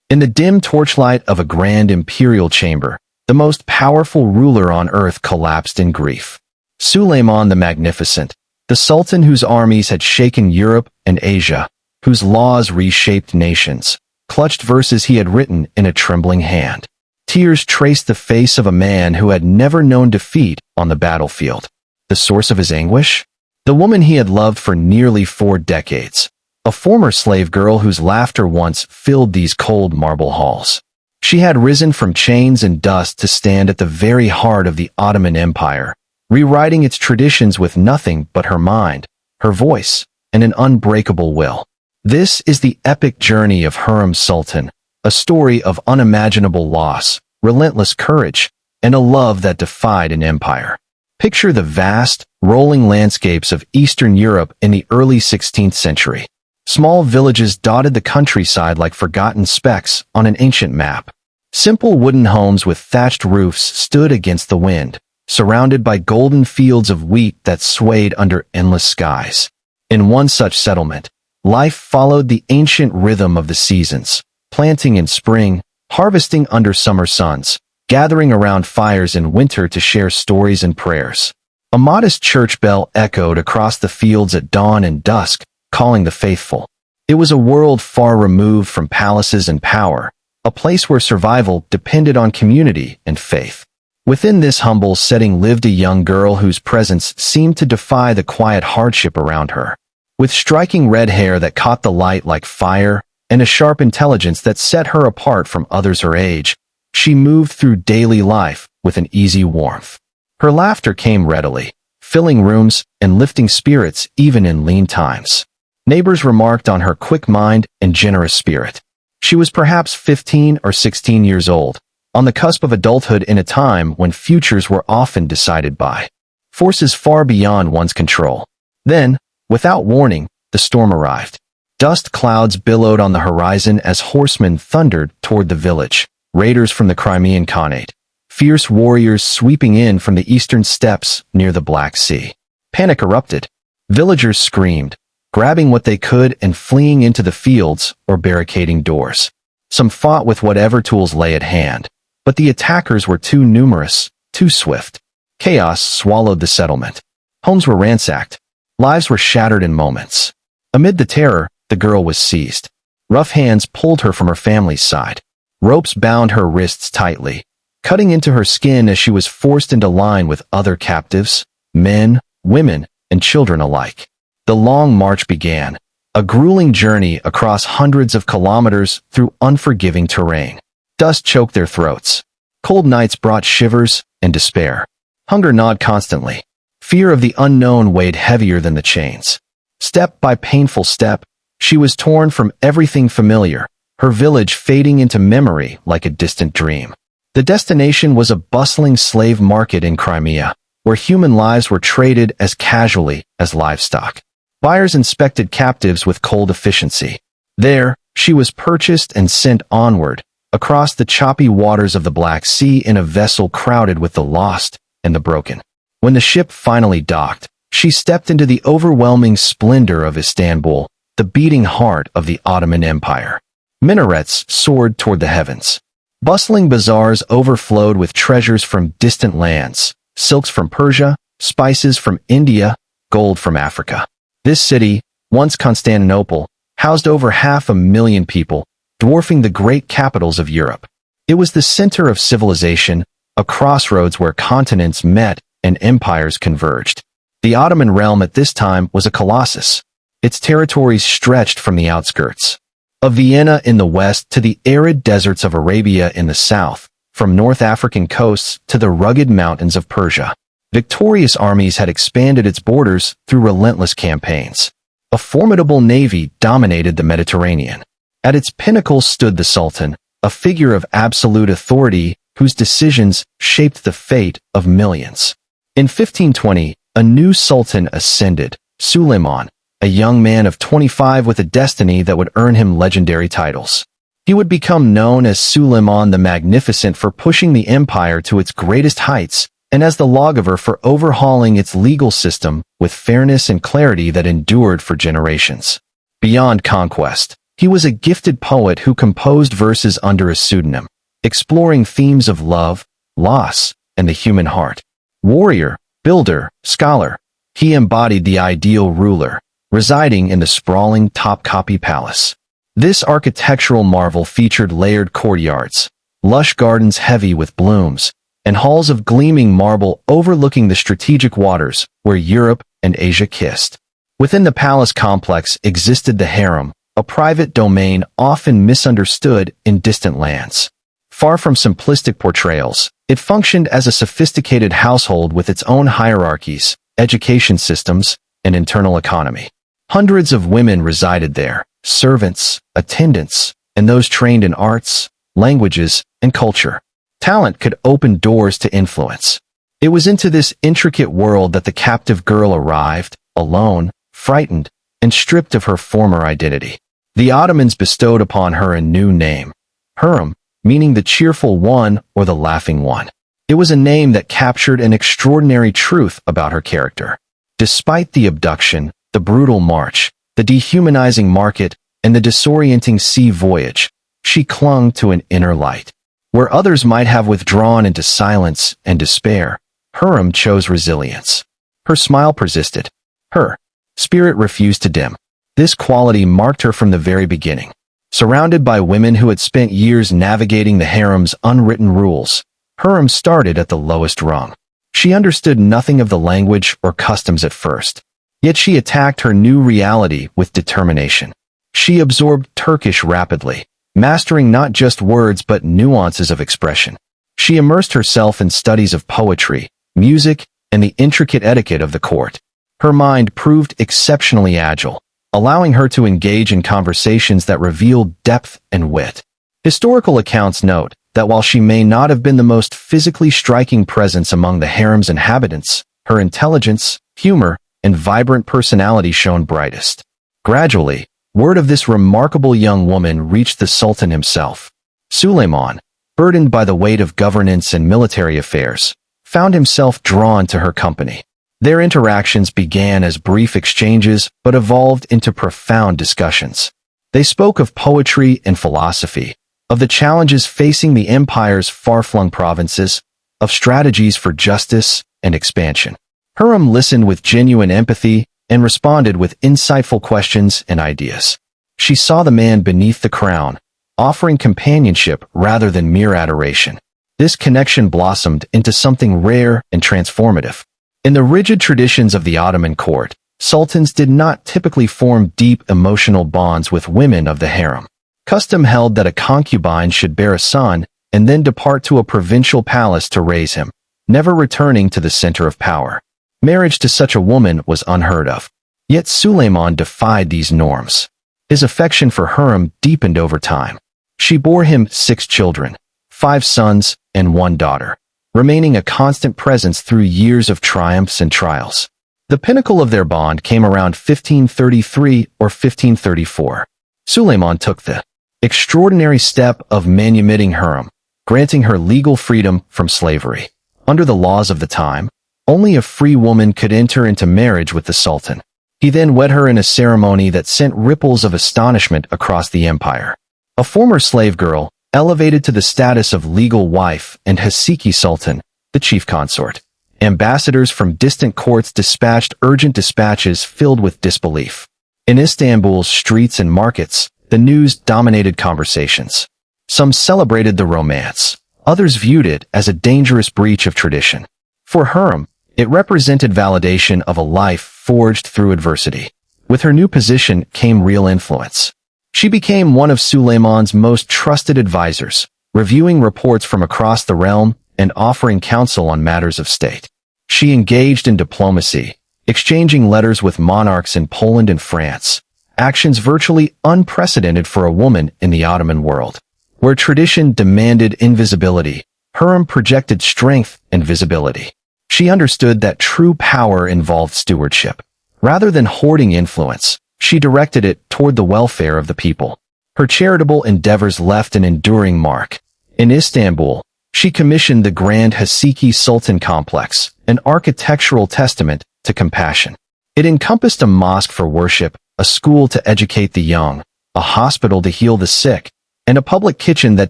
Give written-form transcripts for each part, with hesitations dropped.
In the dim torchlight of a grand imperial chamber, the most powerful ruler on earth collapsed in grief. Suleiman the Magnificent, the sultan whose armies had shaken Europe and Asia, whose laws reshaped nations, clutched verses he had written in a trembling hand. Tears traced the face of a man who had never known defeat on the battlefield. The source of his anguish? The woman he had loved for nearly 4 decades. A former slave girl whose laughter once filled these cold marble halls. She had risen from chains and dust to stand at the very heart of the Ottoman Empire, rewriting its traditions with nothing but her mind, her voice, and an unbreakable will. This is the epic journey of Hürrem Sultan, a story of unimaginable loss, relentless courage, and a love that defied an empire. Picture the vast, rolling landscapes of Eastern Europe in the early 16th century. Small villages dotted the countryside like forgotten specks on an ancient map. Simple wooden homes with thatched roofs stood against the wind, surrounded by golden fields of wheat that swayed under endless skies. In one such settlement, life followed the ancient rhythm of the seasons, planting in spring, harvesting under summer suns, gathering around fires in winter to share stories and prayers. A modest church bell echoed across the fields at dawn and dusk, calling the faithful. It was a world far removed from palaces and power, a place where survival depended on community and faith. Within this humble setting lived a young girl whose presence seemed to defy the quiet hardship around her. With striking red hair that caught the light like fire, and a sharp intelligence that set her apart from others her age, she moved through daily life with an easy warmth. Her laughter came readily, filling rooms and lifting spirits even in lean times. Neighbors remarked on her quick mind and generous spirit. She was perhaps 15 or 16 years old, on the cusp of adulthood in a time when futures were often decided by forces far beyond one's control. Then, without warning, the storm arrived. Dust clouds billowed on the horizon as horsemen thundered toward the village, raiders from the Crimean Khanate, fierce warriors sweeping in from the eastern steppes near the Black Sea. Panic erupted. Villagers screamed, grabbing what they could and fleeing into the fields or barricading doors. Some fought with whatever tools lay at hand, but the attackers were too numerous, too swift. Chaos swallowed the settlement. Homes were ransacked. Lives were shattered in moments. Amid the terror, the girl was seized. Rough hands pulled her from her family's side. Ropes bound her wrists tightly, cutting into her skin as she was forced into line with other captives, men, women, and children alike. The long march began, a grueling journey across hundreds of kilometers through unforgiving terrain. Dust choked their throats. Cold nights brought shivers and despair. Hunger gnawed constantly. Fear of the unknown weighed heavier than the chains. Step by painful step, she was torn from everything familiar, her village fading into memory like a distant dream. The destination was a bustling slave market in Crimea, where human lives were traded as casually as livestock. Buyers inspected captives with cold efficiency. There, she was purchased and sent onward, across the choppy waters of the Black Sea in a vessel crowded with the lost and the broken. When the ship finally docked, she stepped into the overwhelming splendor of Istanbul, the beating heart of the Ottoman Empire. Minarets soared toward the heavens. Bustling bazaars overflowed with treasures from distant lands, silks from Persia, spices from India, gold from Africa. This city, once Constantinople, housed over 500,000 people, dwarfing the great capitals of Europe. It was the center of civilization, a crossroads where continents met and empires converged. The Ottoman realm at this time was a colossus. Its territories stretched from the outskirts of Vienna in the west to the arid deserts of Arabia in the south, from North African coasts to the rugged mountains of Persia. Victorious armies had expanded its borders through relentless campaigns. A formidable navy dominated the Mediterranean. At its pinnacle stood the Sultan, a figure of absolute authority whose decisions shaped the fate of millions. In 1520, a new sultan ascended, Suleiman, a young man of 25 with a destiny that would earn him legendary titles. He would become known as Suleiman the Magnificent for pushing the empire to its greatest heights, and as the lawgiver for overhauling its legal system with fairness and clarity that endured for generations. Beyond conquest, He was a gifted poet who composed verses under a pseudonym, exploring themes of love, loss, and the human heart. Warrior, builder, scholar, he embodied the ideal ruler, residing in the sprawling Topkapi Palace. This architectural marvel featured layered courtyards, lush gardens heavy with blooms, and halls of gleaming marble overlooking the strategic waters where Europe and Asia kissed. Within the palace complex existed the harem, a private domain often misunderstood in distant lands. Far from simplistic portrayals, it functioned as a sophisticated household with its own hierarchies, education systems, and internal economy. Hundreds of women resided there, servants, attendants, and those trained in arts, languages, and culture. Talent could open doors to influence. It was into this intricate world that the captive girl arrived, alone, frightened, and stripped of her former identity. The Ottomans bestowed upon her a new name, Hürrem, meaning the cheerful one or the laughing one. It was a name that captured an extraordinary truth about her character. Despite the abduction, the brutal march, the dehumanizing market, and the disorienting sea voyage, she clung to an inner light. Where others might have withdrawn into silence and despair, Hürrem chose resilience. Her smile persisted. Her spirit refused to dim. This quality marked her from the very beginning. Surrounded by women who had spent years navigating the harem's unwritten rules, Hürrem started at the lowest rung. She understood nothing of the language or customs at first, yet she attacked her new reality with determination. She absorbed Turkish rapidly, mastering not just words but nuances of expression. She immersed herself in studies of poetry, music, and the intricate etiquette of the court. Her mind proved exceptionally agile, allowing her to engage in conversations that revealed depth and wit. Historical accounts note that while she may not have been the most physically striking presence among the harem's inhabitants, her intelligence, humor, and vibrant personality shone brightest. Gradually, word of this remarkable young woman reached the Sultan himself. Suleiman, burdened by the weight of governance and military affairs, found himself drawn to her company. Their interactions began as brief exchanges but evolved into profound discussions. They spoke of poetry and philosophy, of the challenges facing the empire's far-flung provinces, of strategies for justice and expansion. Hürrem listened with genuine empathy and responded with insightful questions and ideas. She saw the man beneath the crown, offering companionship rather than mere adoration. This connection blossomed into something rare and transformative. In the rigid traditions of the Ottoman court, sultans did not typically form deep emotional bonds with women of the harem. Custom held that a concubine should bear a son and then depart to a provincial palace to raise him, never returning to the center of power. Marriage to such a woman was unheard of. Yet Suleiman defied these norms. His affection for Hürrem deepened over time. She bore him 6 children, 5 sons and 1 daughter, remaining a constant presence through years of triumphs and trials. The pinnacle of their bond came around 1533 or 1534. Suleiman took the extraordinary step of manumitting Hürrem, granting her legal freedom from slavery. Under the laws of the time, only a free woman could enter into marriage with the Sultan. He then wed her in a ceremony that sent ripples of astonishment across the empire. A former slave girl, elevated to the status of legal wife, and Hasiki Sultan, the chief consort. Ambassadors from distant courts dispatched urgent dispatches filled with disbelief. In Istanbul's streets and markets, the news dominated conversations. Some celebrated the romance. Others viewed it as a dangerous breach of tradition. For Hürrem, it represented validation of a life forged through adversity. With her new position came real influence. She became one of Suleiman's most trusted advisors, reviewing reports from across the realm and offering counsel on matters of state. She engaged in diplomacy, exchanging letters with monarchs in Poland and France, actions virtually unprecedented for a woman in the Ottoman world. Where tradition demanded invisibility, Hürrem projected strength and visibility. She understood that true power involved stewardship. Rather than hoarding influence, she directed it toward the welfare of the people. Her charitable endeavors left an enduring mark. In Istanbul, she commissioned the Grand Hasiki Sultan Complex, an architectural testament to compassion. It encompassed a mosque for worship, a school to educate the young, a hospital to heal the sick, and a public kitchen that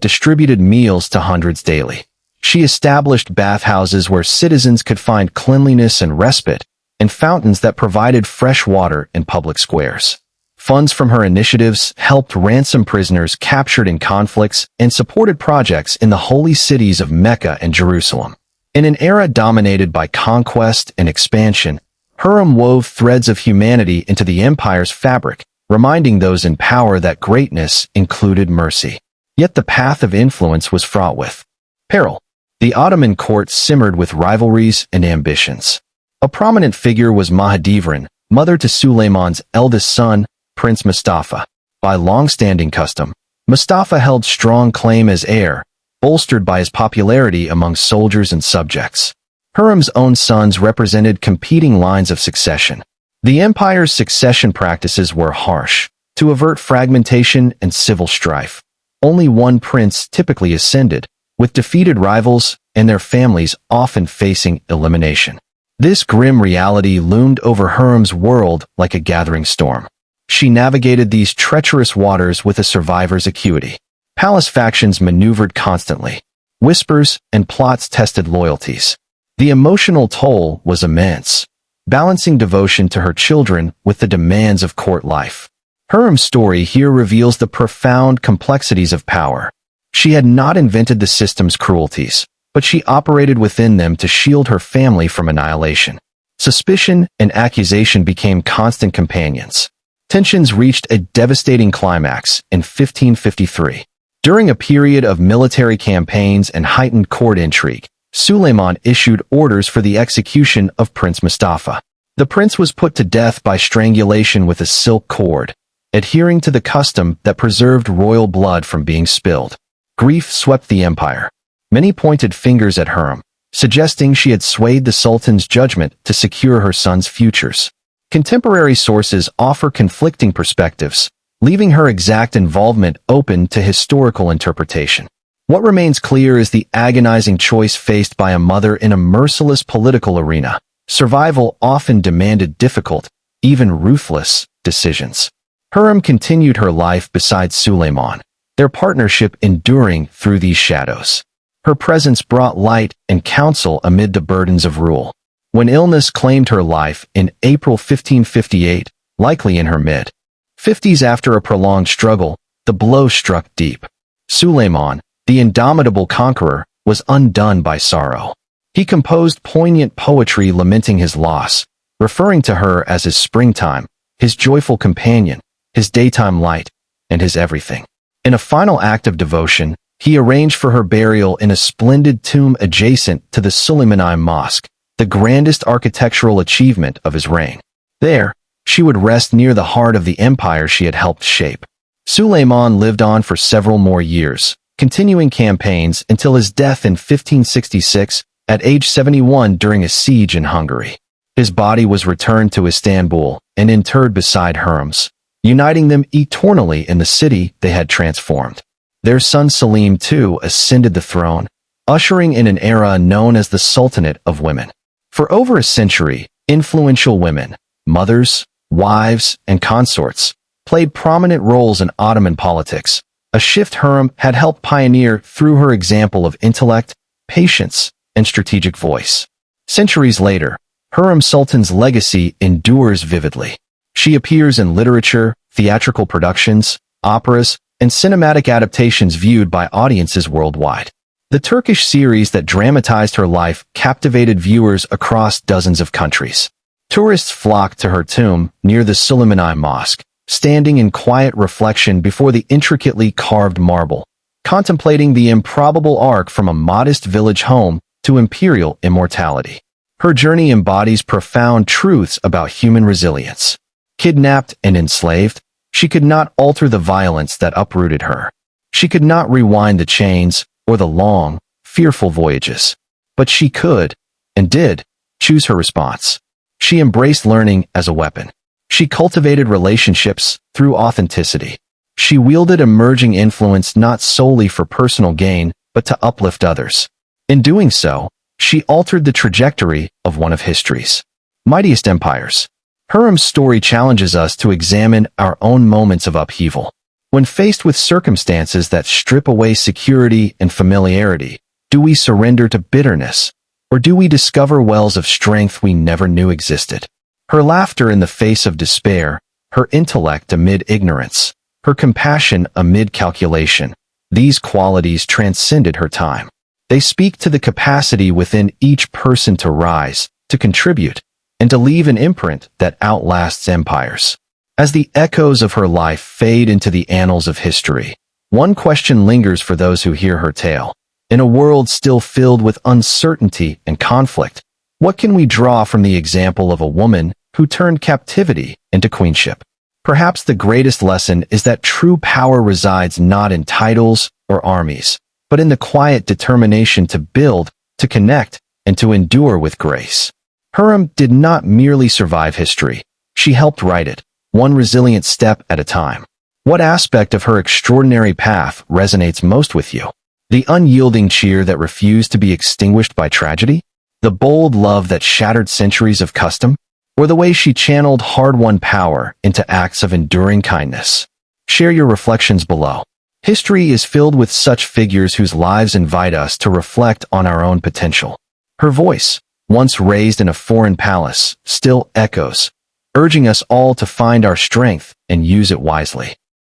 distributed meals to hundreds daily. She established bathhouses where citizens could find cleanliness and respite, and fountains that provided fresh water in public squares. Funds from her initiatives helped ransom prisoners captured in conflicts and supported projects in the holy cities of Mecca and Jerusalem. In an era dominated by conquest and expansion, Hürrem wove threads of humanity into the empire's fabric, reminding those in power that greatness included mercy. Yet the path of influence was fraught with peril. The Ottoman court simmered with rivalries and ambitions. A prominent figure was Mahidevran, mother to Suleiman's eldest son, Prince Mustafa. By long-standing custom, Mustafa held strong claim as heir, bolstered by his popularity among soldiers and subjects. Hürrem's own sons represented competing lines of succession. The empire's succession practices were harsh. To avert fragmentation and civil strife, only one prince typically ascended, with defeated rivals and their families often facing elimination. This grim reality loomed over Hürrem's world like a gathering storm. She navigated these treacherous waters with a survivor's acuity. Palace factions maneuvered constantly. Whispers and plots tested loyalties. The emotional toll was immense, balancing devotion to her children with the demands of court life. Hürrem's story here reveals the profound complexities of power. She had not invented the system's cruelties, but she operated within them to shield her family from annihilation. Suspicion and accusation became constant companions. Tensions reached a devastating climax in 1553. During a period of military campaigns and heightened court intrigue, Suleiman issued orders for the execution of Prince Mustafa. The prince was put to death by strangulation with a silk cord, adhering to the custom that preserved royal blood from being spilled. Grief swept the empire. Many pointed fingers at Hürrem, suggesting she had swayed the sultan's judgment to secure her son's futures. Contemporary sources offer conflicting perspectives, leaving her exact involvement open to historical interpretation. What remains clear is the agonizing choice faced by a mother in a merciless political arena. Survival often demanded difficult, even ruthless, decisions. Hürrem continued her life beside Suleiman, their partnership enduring through these shadows. Her presence brought light and counsel amid the burdens of rule. When illness claimed her life in April 1558, likely in her mid-50s after a prolonged struggle, the blow struck deep. Suleiman, the indomitable conqueror, was undone by sorrow. He composed poignant poetry lamenting his loss, referring to her as his springtime, his joyful companion, his daytime light, and his everything. In a final act of devotion, he arranged for her burial in a splendid tomb adjacent to the Suleimani Mosque, the grandest architectural achievement of his reign. There, she would rest near the heart of the empire she had helped shape. Suleiman lived on for several more years, continuing campaigns until his death in 1566 at age 71 during a siege in Hungary. His body was returned to Istanbul and interred beside Hürrem's, uniting them eternally in the city they had transformed. Their son Selim too ascended the throne, ushering in an era known as the Sultanate of Women. For over a century, influential women, mothers, wives, and consorts, played prominent roles in Ottoman politics, a shift Hürrem had helped pioneer through her example of intellect, patience, and strategic voice. Centuries later, Hürrem Sultan's legacy endures vividly. She appears in literature, theatrical productions, operas, and cinematic adaptations viewed by audiences worldwide. The Turkish series that dramatized her life captivated viewers across dozens of countries. Tourists flocked to her tomb near the Suleimani Mosque, standing in quiet reflection before the intricately carved marble, contemplating the improbable arc from a modest village home to imperial immortality. Her journey embodies profound truths about human resilience. Kidnapped and enslaved, she could not alter the violence that uprooted her. She could not rewind the chains or the long, fearful voyages. But she could, and did, choose her response. She embraced learning as a weapon. She cultivated relationships through authenticity. She wielded emerging influence not solely for personal gain, but to uplift others. In doing so, she altered the trajectory of one of history's mightiest empires. Hürrem's story challenges us to examine our own moments of upheaval. When faced with circumstances that strip away security and familiarity, do we surrender to bitterness, or do we discover wells of strength we never knew existed? Her laughter in the face of despair, her intellect amid ignorance, her compassion amid calculation, these qualities transcended her time. They speak to the capacity within each person to rise, to contribute, and to leave an imprint that outlasts empires. As the echoes of her life fade into the annals of history, one question lingers for those who hear her tale. In a world still filled with uncertainty and conflict, what can we draw from the example of a woman who turned captivity into queenship? Perhaps the greatest lesson is that true power resides not in titles or armies, but in the quiet determination to build, to connect, and to endure with grace. Hürrem did not merely survive history. She helped write it, one resilient step at a time. What aspect of her extraordinary path resonates most with you? The unyielding cheer that refused to be extinguished by tragedy? The bold love that shattered centuries of custom? Or the way she channeled hard-won power into acts of enduring kindness? Share your reflections below. History is filled with such figures whose lives invite us to reflect on our own potential. Her voice, once raised in a foreign palace, still echoes, urging us all to find our strength and use it wisely.